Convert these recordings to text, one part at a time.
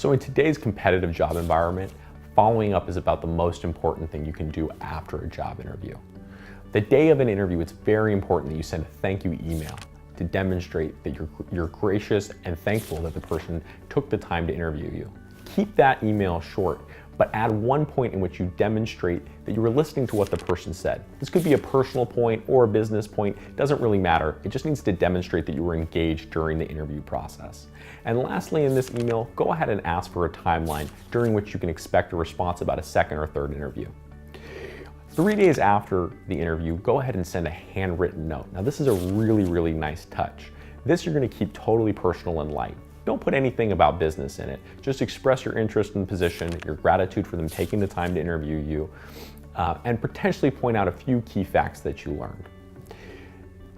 So in today's competitive job environment, following up is about the most important thing you can do after a job interview. The day of an interview, it's very important that you send a thank you email to demonstrate that you're gracious and thankful that the person took the time to interview you. Keep that email short, but add one point in which you demonstrate that you were listening to what the person said. This could be a personal point or a business point, it doesn't really matter. It just needs to demonstrate that you were engaged during the interview process. And lastly, in this email, go ahead and ask for a timeline during which you can expect a response about a second or third interview. 3 days after the interview, go ahead and send a handwritten note. Now this is a really, really nice touch. This you're gonna keep totally personal and light. Don't put anything about business in it. Just express your interest in the position, your gratitude for them taking the time to interview you, and potentially point out a few key facts that you learned.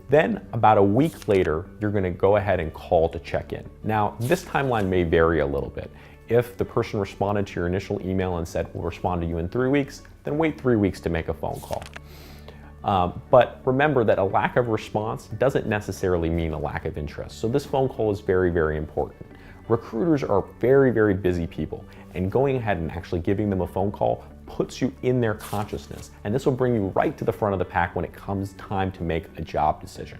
Then about a week later, you're gonna go ahead and call to check in. Now, this timeline may vary a little bit. If the person responded to your initial email and said, we'll respond to you in 3 weeks, then wait 3 weeks to make a phone call. But remember that a lack of response doesn't necessarily mean a lack of interest. So this phone call is very, very important. Recruiters are very, very busy people, and going ahead and actually giving them a phone call puts you in their consciousness. And this will bring you right to the front of the pack when it comes time to make a job decision.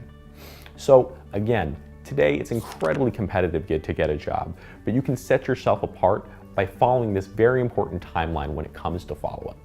So again, today it's incredibly competitive to get a job, but you can set yourself apart by following this very important timeline when it comes to follow-up.